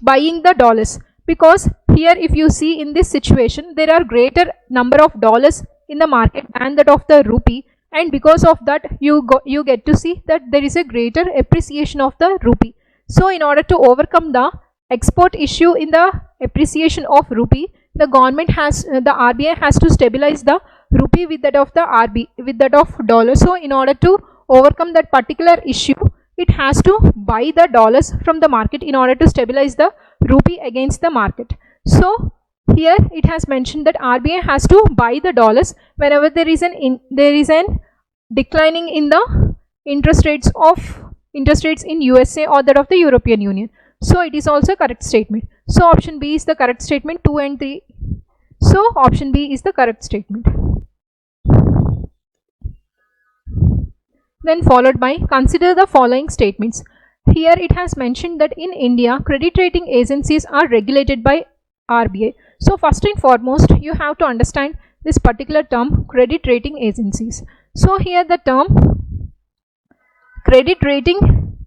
buying the dollars. Because here if you see in this situation, there are greater number of dollars in the market than that of the rupee, and because of that you get to see that there is a greater appreciation of the rupee. So in order to overcome the export issue in the appreciation of rupee, the RBI has to stabilize the rupee with that of dollar. So in order to overcome that particular issue, it has to buy the dollars from the market in order to stabilize the rupee against the market. So here it has mentioned that RBI has to buy the dollars whenever there is an declining in the interest rates in USA or that of the European Union. So it is also a correct statement. So option B is the correct statement. 2 and 3. So option B is the correct statement. Then followed by, consider the following statements. Here it has mentioned that in India, credit rating agencies are regulated by RBI. So first and foremost, you have to understand this particular term, credit rating agencies. So here the term credit rating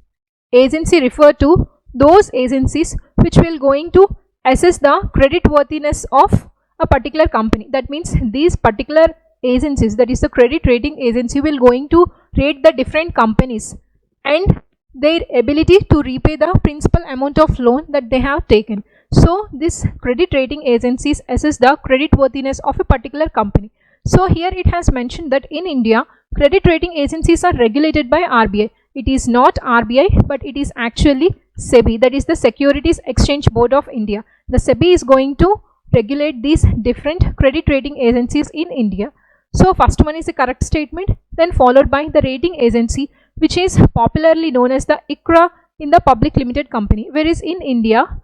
agency refer to those agencies which will going to assess the credit worthiness of a particular company. That means these particular agencies, that is the credit rating agency, will going to rate the different companies and their ability to repay the principal amount of loan that they have taken. So this credit rating agencies assess the credit worthiness of a particular company. So here it has mentioned that in India, credit rating agencies are regulated by RBI. It is not RBI, but it is actually SEBI, that is the Securities Exchange Board of India. The SEBI is going to regulate these different credit rating agencies in India. So first one is a correct statement, then followed by the rating agency, which is popularly known as the ICRA in the public limited company. Whereas in India,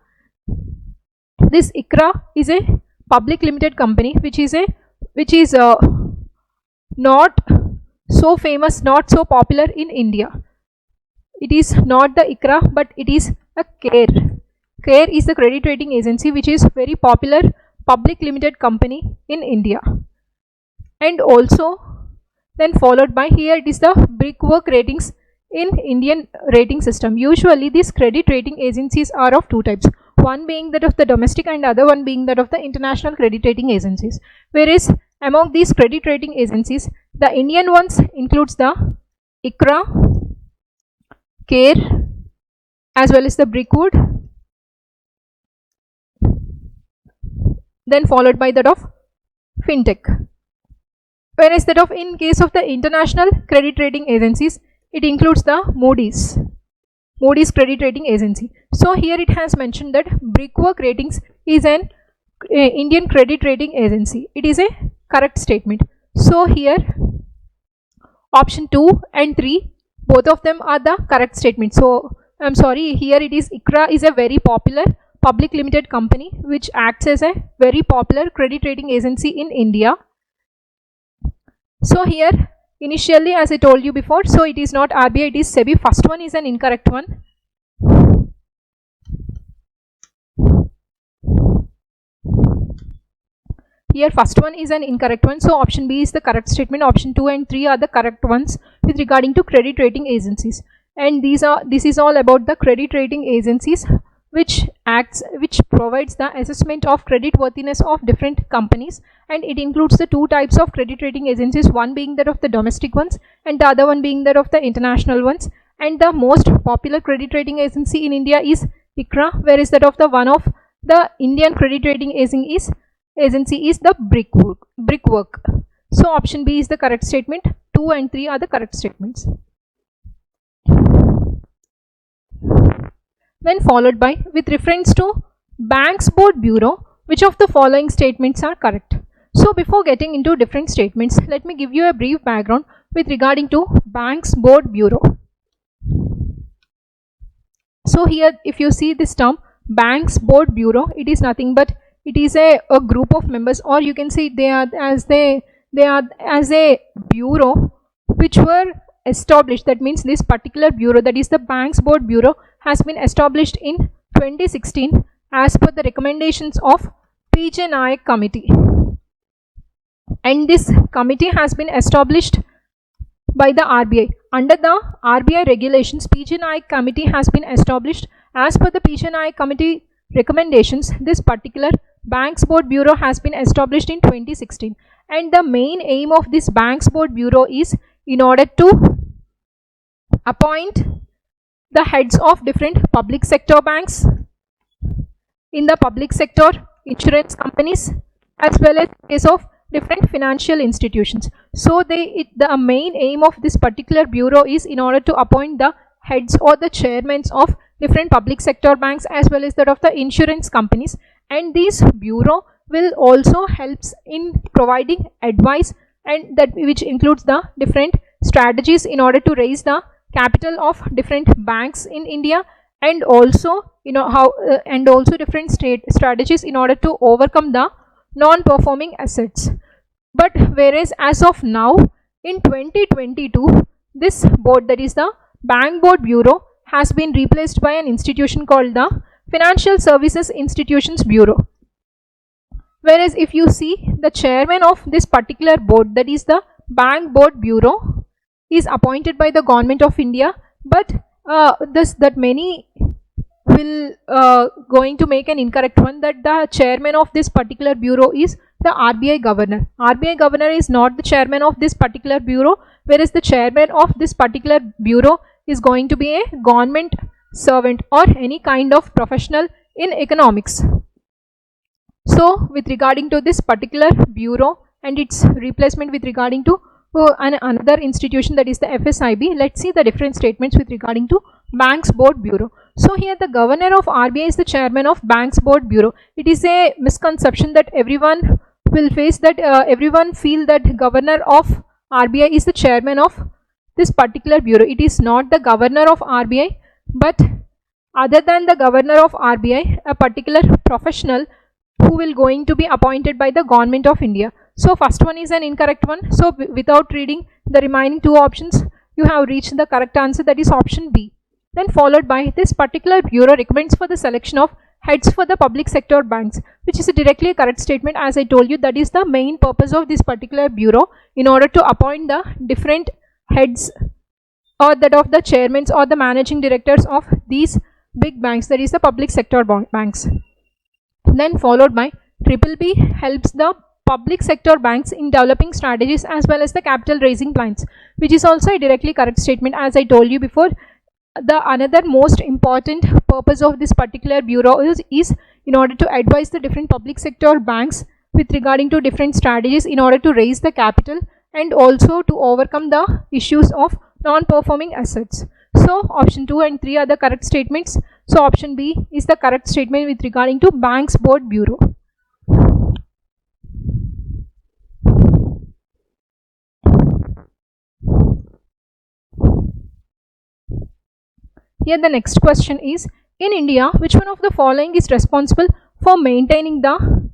this ICRA is a public limited company which is not so famous, not so popular in India. It is not the ICRA, but it is a CARE. CARE is the credit rating agency which is very popular public limited company in India. And also then followed by, here it is the brickwork ratings in Indian rating system. Usually these credit rating agencies are of 2 types. One being that of the domestic and other one being that of the international credit rating agencies. Whereas among these credit rating agencies, the Indian ones includes the ICRA, CARE, as well as the Brickwood, then followed by that of FinTech. Whereas that of, in case of the international credit rating agencies, it includes the Moody's credit rating agency. So here it has mentioned that Brickwork Ratings is an Indian credit rating agency. It is a correct statement. So here option 2 and 3, both of them are the correct statement. So I'm sorry, here it is ICRA is a very popular public limited company which acts as a very popular credit rating agency in India. So here initially, as I told you before, so it is not RBI, it is SEBI. First one is an incorrect one. Here first one is an incorrect one. So option B is the correct statement. Option 2 and 3 are the correct ones with regarding to credit rating agencies. And this is all about the credit rating agencies which provides the assessment of credit worthiness of different companies, and it includes the 2 types of credit rating agencies, one being that of the domestic ones and the other one being that of the international ones. And the most popular credit rating agency in India is ICRA, whereas that of the one of the Indian Credit Rating Agency is the Brickwork. So option B is the correct statement. 2 and 3 are the correct statements. Then followed by, with reference to Banks Board Bureau, which of the following statements are correct? So before getting into different statements, let me give you a brief background with regarding to Banks Board Bureau. So here if you see this term Banks Board Bureau, it is nothing but it is a group of members, or you can say they are as a bureau which were established. That means this particular bureau, that is the Banks Board Bureau, has been established in 2016 as per the recommendations of PJ Nayak Committee, and this committee has been established by the RBI. Under the RBI regulations, PJ Nayak Committee has been established as per the PJ Nayak Committee recommendations. This particular Banks Board Bureau has been established in 2016, and the main aim of this Banks Board Bureau is in order to appoint the heads of different public sector banks, in the public sector insurance companies, as well as case of different financial institutions. So the main aim of this particular bureau is in order to appoint the heads or the chairmen of different public sector banks as well as that of the insurance companies, and this bureau will also helps in providing advice, and that which includes the different strategies in order to raise the capital of different banks in India, and also different strategies in order to overcome the non-performing assets. But whereas as of now in 2022, this board, that is the Bank Board Bureau, has been replaced by an institution called the Financial Services Institutions Bureau. Whereas if you see, the chairman of this particular board, that is the Bank Board Bureau, is appointed by the Government of India, but many will going to make an incorrect one, that the chairman of this particular bureau is the RBI governor. RBI governor is not the chairman of this particular bureau, whereas the chairman of this particular bureau is going to be a government servant or any kind of professional in economics. So with regarding to this particular bureau and its replacement with regarding to another institution, that is the FSIB, let's see the different statements with regarding to Banks Board Bureau. So here the governor of RBI is the chairman of Banks Board Bureau. It is a misconception that everyone will face, that everyone feel that governor of RBI is the chairman of this particular bureau. It is not the governor of RBI, but other than the governor of RBI, a particular professional who will going to be appointed by the Government of India. So first one is an incorrect one. So without reading the remaining two options, you have reached the correct answer, that is option B. Then followed by, this particular bureau recommends for the selection of heads for the public sector banks, which is directly a correct statement. As I told you, that is the main purpose of this particular bureau, in order to appoint the different heads or that of the chairmen or the managing directors of these big banks, that is the public sector banks. Then followed by, BBB helps the public sector banks in developing strategies as well as the capital raising plans, which is also a directly correct statement. As I told you before, the another most important purpose of this particular bureau is in order to advise the different public sector banks with regarding to different strategies in order to raise the capital and also to overcome the issues of non-performing assets. So option 2 and 3 are the correct statements. So option B is the correct statement with regarding to Banks Board Bureau. Here the next question is, in India, which one of the following is responsible for maintaining the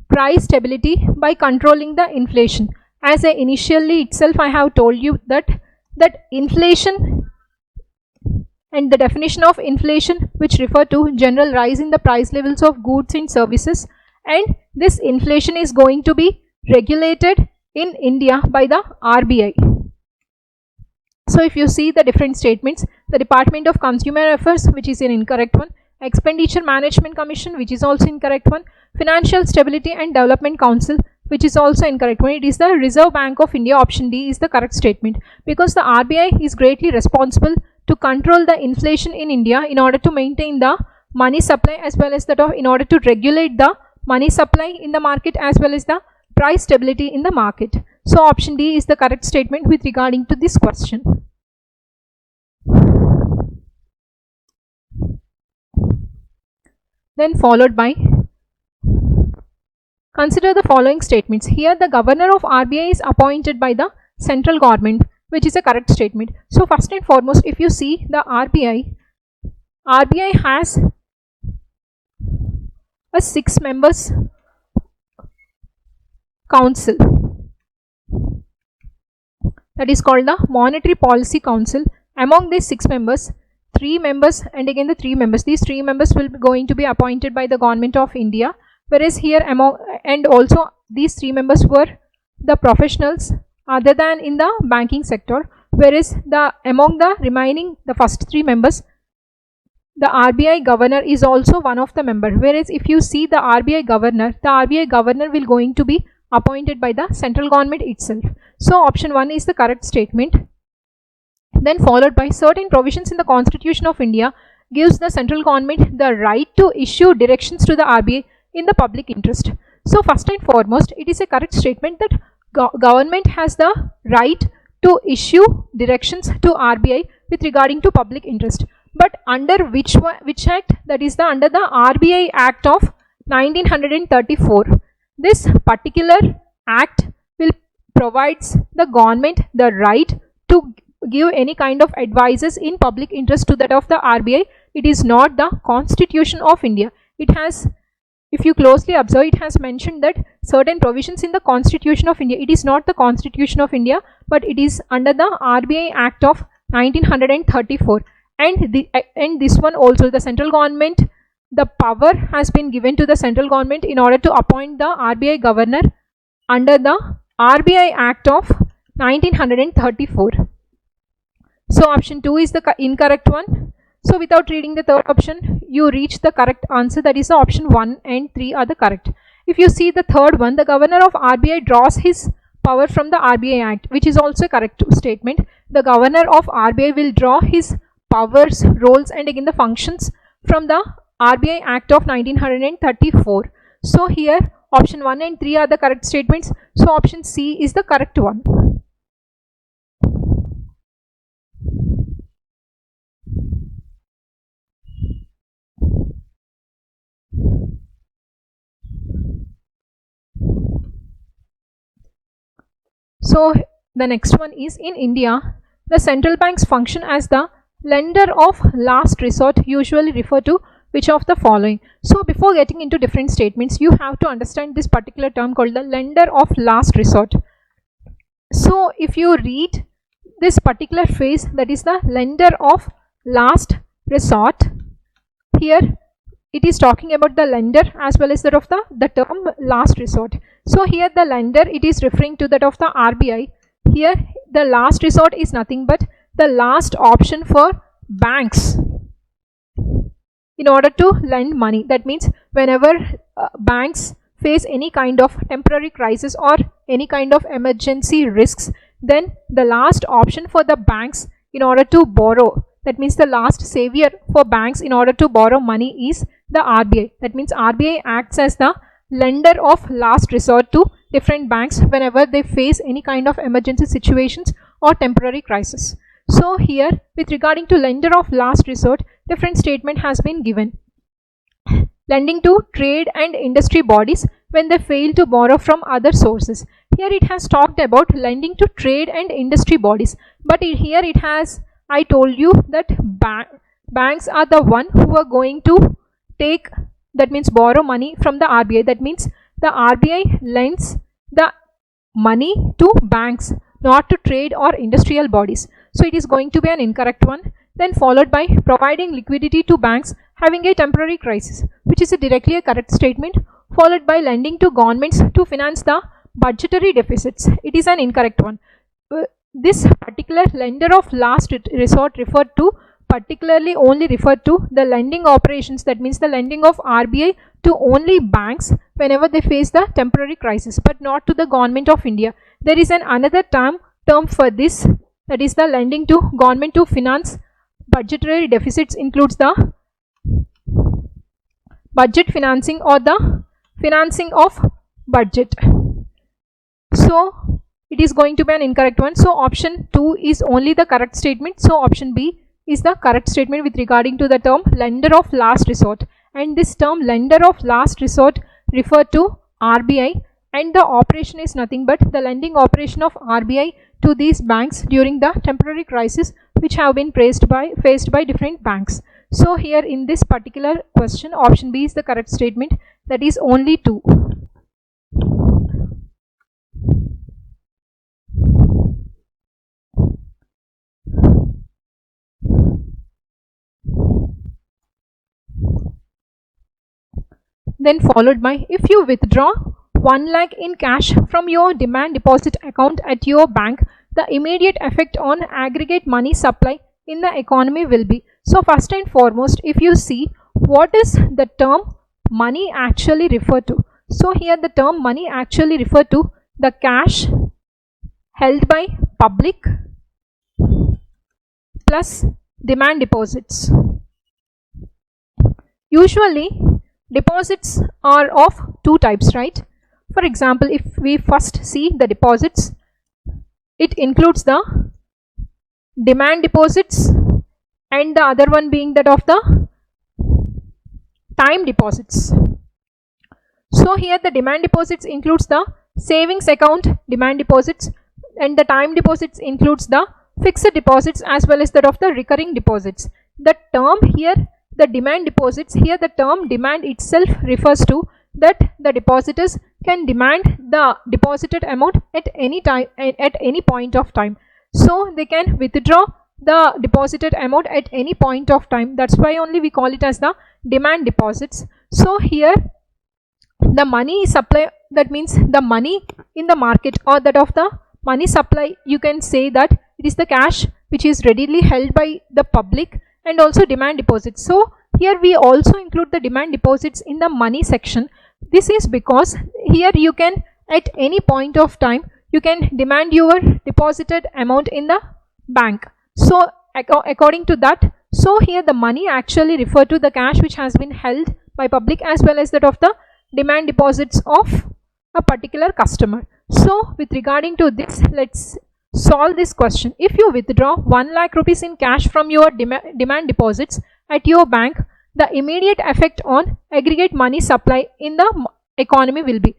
price stability by controlling the inflation? As I initially itself I have told you that inflation and the definition of inflation, which refer to general rise in the price levels of goods and services, and this inflation is going to be regulated in India by the RBI. So if you see the different statements, the Department of Consumer Affairs, which is an incorrect one, Expenditure Management Commission, which is also incorrect one, Financial Stability and Development Council, which is also incorrect one. It is the Reserve Bank of India. Option D is the correct statement, because the RBI is greatly responsible to control the inflation in India in order to maintain the money supply, as well as that of in order to regulate the money supply in the market as well as the price stability in the market. So option D is the correct statement with regarding to this question. Then followed by, consider the following statements. Here the governor of RBI is appointed by the central government, which is a correct statement. So first and foremost, if you see the RBI has a 6 members council, that is called the Monetary Policy Council. Among these 6 members, 3 members and again the 3 members, these 3 members will be going to be appointed by the government of India, whereas here and also these 3 members were the professionals other than in the banking sector, whereas among the remaining, the first 3 members, the RBI governor is also one of the member, whereas if you see the RBI governor will going to be appointed by the central government itself. So option 1 is the correct statement. Then followed by, certain provisions in the Constitution of India gives the central government the right to issue directions to the RBI in the public interest. So first and foremost, it is a correct statement that government has the right to issue directions to RBI with regarding to public interest. But under which act? That is under the RBI Act of 1934. This particular act will provides the government the right to give any kind of advices in public interest to that of the RBI. It is not the Constitution of India. It has, if you closely observe, it has mentioned that certain provisions in the Constitution of India. It is not the Constitution of India, but it is under the RBI Act of 1934. And this one also, the central government, the power has been given to the central government in order to appoint the RBI governor under the RBI Act of 1934. So option 2 is the incorrect one. So without reading the third option, you reach the correct answer, that is the option 1 and 3 are the correct. If you see the third one, the governor of RBI draws his power from the RBI Act, which is also a correct statement. The governor of RBI will draw his powers, roles and again the functions from the RBI Act of 1934. So here option 1 and 3 are the correct statements. So option C is the correct one. So the next one is, in India, the central banks function as the lender of last resort, usually refer to which of the following? So before getting into different statements, you have to understand this particular term called the lender of last resort. So if you read this particular phrase, that is the lender of last resort, here it is talking about the lender as well as that of the term last resort. So here the lender, it is referring to that of the RBI. Here the last resort is nothing but the last option for banks in order to lend money. That means whenever banks face any kind of temporary crisis or any kind of emergency risks, then the last option for the banks in order to borrow, that means the last savior for banks in order to borrow money, is the RBI. That means RBI acts as the lender of last resort to different banks whenever they face any kind of emergency situations or temporary crisis. So here with regarding to lender of last resort, different statement has been given. Lending to trade and industry bodies when they fail to borrow from other sources. Here it has talked about lending to trade and industry bodies, but here it has, I told you that banks are the one who are going to take, that means borrow money from the RBI. That means the RBI lends the money to banks, not to trade or industrial bodies. So it is going to be an incorrect one. Then followed by providing liquidity to banks having a temporary crisis, which is directly a correct statement. Followed by lending to governments to finance the budgetary deficits. It is an incorrect one. This particular lender of last resort referred to particularly only referred to the lending operations, that means the lending of RBI to only banks whenever they face the temporary crisis, but not to the government of India. There is another term for this, that is the lending to government to finance budgetary deficits includes the budget financing or the financing of budget. So it is going to be an incorrect one. So option 2 is only the correct statement. So option B is the correct statement with regarding to the term lender of last resort. And this term lender of last resort refer to RBI, and the operation is nothing but the lending operation of RBI to these banks during the temporary crisis which have been faced by different banks. So here in this particular question, option B is the correct statement, that is only 2. Then followed by, if you withdraw 1 lakh in cash from your demand deposit account at your bank, the immediate effect on aggregate money supply in the economy will be. So first and foremost, if you see what is the term money actually refer to. So here the term money actually refer to the cash held by public plus demand deposits. Usually deposits are of 2 types, right? For example, if we first see the deposits, it includes the demand deposits and the other one being that of the time deposits. So here the demand deposits includes the savings account demand deposits, and the time deposits includes the fixed deposits as well as that of the recurring deposits. The term here, the demand deposits, here the term demand itself refers to that the depositors can demand the deposited amount at any time, at any point of time. So they can withdraw the deposited amount at any point of time. That's why only we call it as the demand deposits. So here the money supply, that means the money in the market or that of the money supply, you can say that it is the cash which is readily held by the public and also demand deposits. So here we also include the demand deposits in the money section. This is because here you can at any point of time you can demand your deposited amount in the bank. So according to that, so here the money actually refer to the cash which has been held by public as well as that of the demand deposits of a particular customer. So with regarding to this, let's solve this question. If you withdraw 1 lakh rupees in cash from your demand deposits at your bank, the immediate effect on aggregate money supply in the economy will be.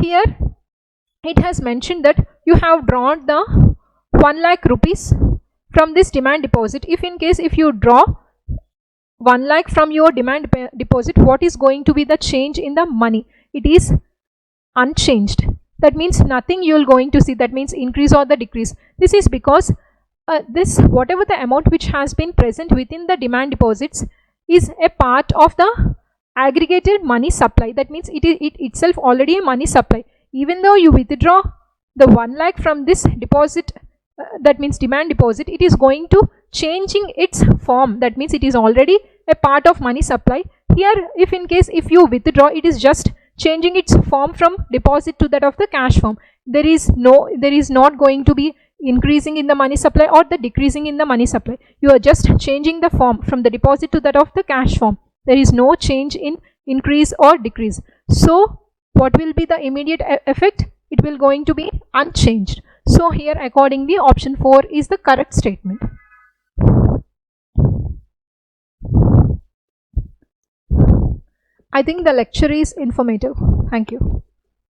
Here it has mentioned that you have drawn the 1 lakh rupees from this demand deposit. If in case if you draw 1 lakh from your demand deposit, what is going to be the change in the money? It is unchanged. That means nothing you will going to see, that means increase or the decrease. This is because this whatever the amount which has been present within the demand deposits is a part of the aggregated money supply. That means it itself already a money supply. Even though you withdraw the 1 lakh from this deposit, that means demand deposit, it is going to changing its form. That means it is already a part of money supply. Here if in case if you withdraw, it is just changing its form from deposit to that of the cash form. There is not going to be increasing in the money supply or the decreasing in the money supply. You are just changing the form from the deposit to that of the cash form. There is no change in increase or decrease. So what will be the immediate effect? It will going to be unchanged. So here accordingly option 4 is the correct statement. I think the lecture is informative. Thank you.